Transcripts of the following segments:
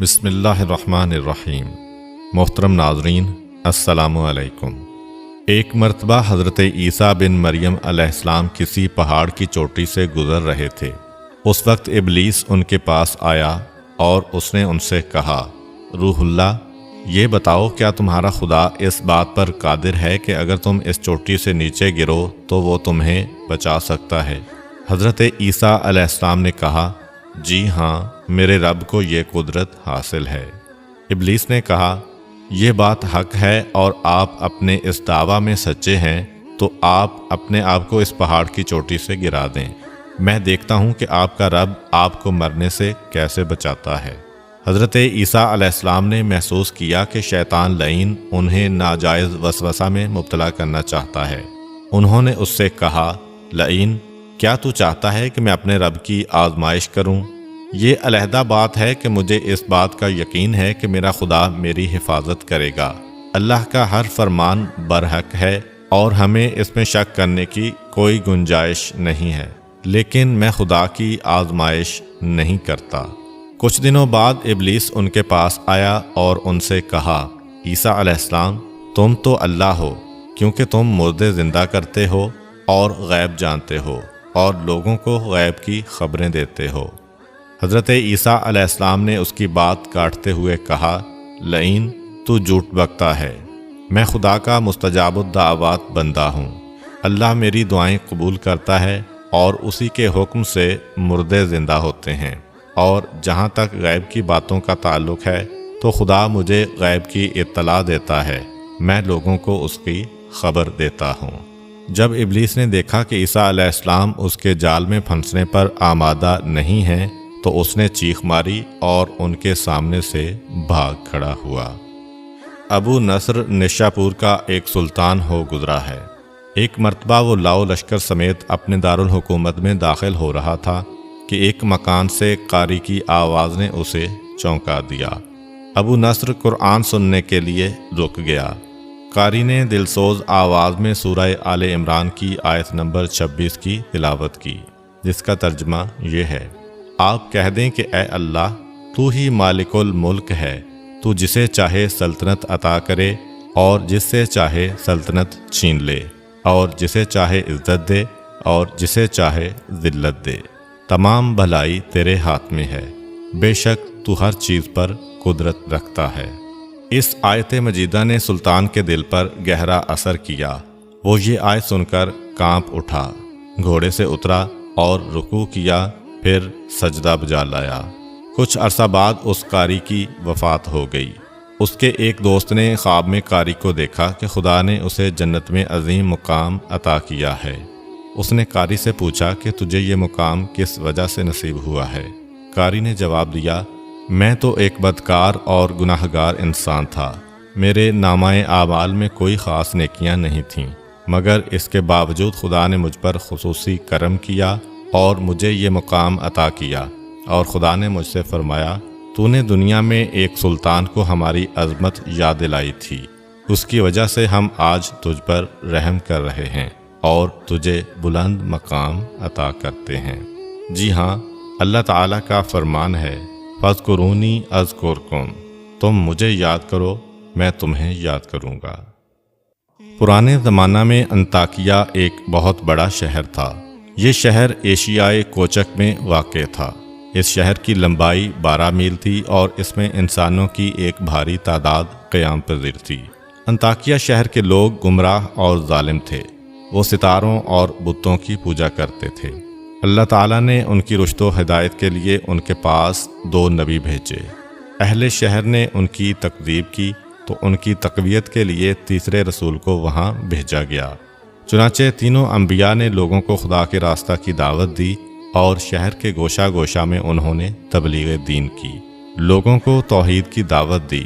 بسم اللہ الرحمن الرحیم۔ محترم ناظرین، السلام علیکم۔ ایک مرتبہ حضرت عیسیٰ بن مریم علیہ السلام کسی پہاڑ کی چوٹی سے گزر رہے تھے۔ اس وقت ابلیس ان کے پاس آیا اور اس نے ان سے کہا، روح اللہ، یہ بتاؤ کیا تمہارا خدا اس بات پر قادر ہے کہ اگر تم اس چوٹی سے نیچے گرو تو وہ تمہیں بچا سکتا ہے؟ حضرت عیسیٰ علیہ السلام نے کہا، جی ہاں، میرے رب کو یہ قدرت حاصل ہے۔ ابلیس نے کہا، یہ بات حق ہے اور آپ اپنے اس دعویٰ میں سچے ہیں تو آپ اپنے آپ کو اس پہاڑ کی چوٹی سے گرا دیں، میں دیکھتا ہوں کہ آپ کا رب آپ کو مرنے سے کیسے بچاتا ہے۔ حضرت عیسیٰ علیہ السلام نے محسوس کیا کہ شیطان لعین انہیں ناجائز وسوسہ میں مبتلا کرنا چاہتا ہے۔ انہوں نے اس سے کہا، لعین، کیا تو چاہتا ہے کہ میں اپنے رب کی آزمائش کروں؟ یہ علیحدہ بات ہے کہ مجھے اس بات کا یقین ہے کہ میرا خدا میری حفاظت کرے گا۔ اللہ کا ہر فرمان برحق ہے اور ہمیں اس میں شک کرنے کی کوئی گنجائش نہیں ہے، لیکن میں خدا کی آزمائش نہیں کرتا۔ کچھ دنوں بعد ابلیس ان کے پاس آیا اور ان سے کہا، عیسیٰ علیہ السلام، تم تو اللہ ہو کیونکہ تم مردے زندہ کرتے ہو اور غیب جانتے ہو اور لوگوں کو غیب کی خبریں دیتے ہو۔ حضرت عیسیٰ علیہ السلام نے اس کی بات کاٹتے ہوئے کہا، لعین، تو جھوٹ بکتا ہے، میں خدا کا مستجاب الدعوات بندہ ہوں۔ اللہ میری دعائیں قبول کرتا ہے اور اسی کے حکم سے مردے زندہ ہوتے ہیں، اور جہاں تک غیب کی باتوں کا تعلق ہے تو خدا مجھے غیب کی اطلاع دیتا ہے، میں لوگوں کو اس کی خبر دیتا ہوں۔ جب ابلیس نے دیکھا کہ عیسیٰ علیہ السلام اس کے جال میں پھنسنے پر آمادہ نہیں ہیں تو اس نے چیخ ماری اور ان کے سامنے سے بھاگ کھڑا ہوا۔ ابو نصر نشاپور کا ایک سلطان ہو گزرا ہے۔ ایک مرتبہ وہ لاؤ لشکر سمیت اپنے دارالحکومت میں داخل ہو رہا تھا کہ ایک مکان سے قاری کی آواز نے اسے چونکا دیا۔ ابو نصر قرآن سننے کے لیے رک گیا۔ قاری نے دلسوز آواز میں سورہ آل عمران کی آیت نمبر 26 کی تلاوت کی، جس کا ترجمہ یہ ہے، آپ کہہ دیں کہ اے اللہ، تو ہی مالک الملک ہے، تو جسے چاہے سلطنت عطا کرے اور جس سے چاہے سلطنت چھین لے، اور جسے چاہے عزت دے اور جسے چاہے ذلت دے، تمام بھلائی تیرے ہاتھ میں ہے، بے شک تو ہر چیز پر قدرت رکھتا ہے۔ اس آیت مجیدہ نے سلطان کے دل پر گہرا اثر کیا۔ وہ یہ آیت سن کر کانپ اٹھا، گھوڑے سے اترا اور رکوع کیا، پھر سجدہ بجا لایا۔ کچھ عرصہ بعد اس قاری کی وفات ہو گئی۔ اس کے ایک دوست نے خواب میں قاری کو دیکھا کہ خدا نے اسے جنت میں عظیم مقام عطا کیا ہے۔ اس نے قاری سے پوچھا کہ تجھے یہ مقام کس وجہ سے نصیب ہوا ہے؟ قاری نے جواب دیا، میں تو ایک بدکار اور گناہگار انسان تھا، میرے نامہ اعمال میں کوئی خاص نیکیاں نہیں تھیں، مگر اس کے باوجود خدا نے مجھ پر خصوصی کرم کیا اور مجھے یہ مقام عطا کیا، اور خدا نے مجھ سے فرمایا، تو نے دنیا میں ایک سلطان کو ہماری عظمت یاد دلائی تھی، اس کی وجہ سے ہم آج تجھ پر رحم کر رہے ہیں اور تجھے بلند مقام عطا کرتے ہیں۔ جی ہاں، اللہ تعالیٰ کا فرمان ہے، فاذکرونی اذکرکم، تم مجھے یاد کرو، میں تمہیں یاد کروں گا۔ پرانے زمانہ میں انطاکیہ ایک بہت بڑا شہر تھا۔ یہ شہر ایشیائے کوچک میں واقع تھا۔ اس شہر کی لمبائی 12 میل تھی اور اس میں انسانوں کی ایک بھاری تعداد قیام پذیر تھی۔ انطاکیہ شہر کے لوگ گمراہ اور ظالم تھے۔ وہ ستاروں اور بتوں کی پوجا کرتے تھے۔ اللہ تعالیٰ نے ان کی رشد و ہدایت کے لیے ان کے پاس 2 نبی بھیجے۔ اہل شہر نے ان کی تکذیب کی تو ان کی تقویت کے لیے تیسرے رسول کو وہاں بھیجا گیا۔ چنانچہ تینوں انبیاء نے لوگوں کو خدا کے راستہ کی دعوت دی اور شہر کے گوشہ گوشہ میں انہوں نے تبلیغ دین کی، لوگوں کو توحید کی دعوت دی،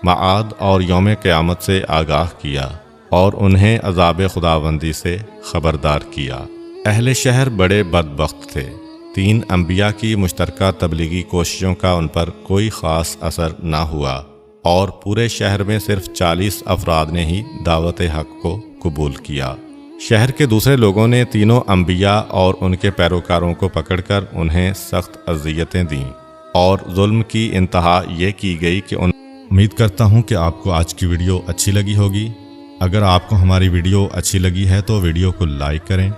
معاد اور یوم قیامت سے آگاہ کیا اور انہیں عذاب خداوندی سے خبردار کیا۔ اہل شہر بڑے بدبخت تھے۔ 3 انبیاء کی مشترکہ تبلیغی کوششوں کا ان پر کوئی خاص اثر نہ ہوا اور پورے شہر میں صرف 40 افراد نے ہی دعوت حق کو قبول کیا۔ شہر کے دوسرے لوگوں نے تینوں انبیاء اور ان کے پیروکاروں کو پکڑ کر انہیں سخت اذیتیں دیں اور ظلم کی انتہا یہ کی گئی کہ امید کرتا ہوں کہ آپ کو آج کی ویڈیو اچھی لگی ہوگی۔ اگر آپ کو ہماری ویڈیو اچھی لگی ہے تو ویڈیو کو لائک کریں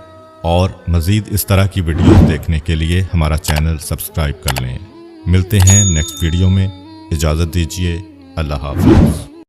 اور مزید اس طرح کی ویڈیو دیکھنے کے لیے ہمارا چینل سبسکرائب کر لیں۔ ملتے ہیں نیکسٹ ویڈیو میں، اجازت دیجیے، اللہ حافظ۔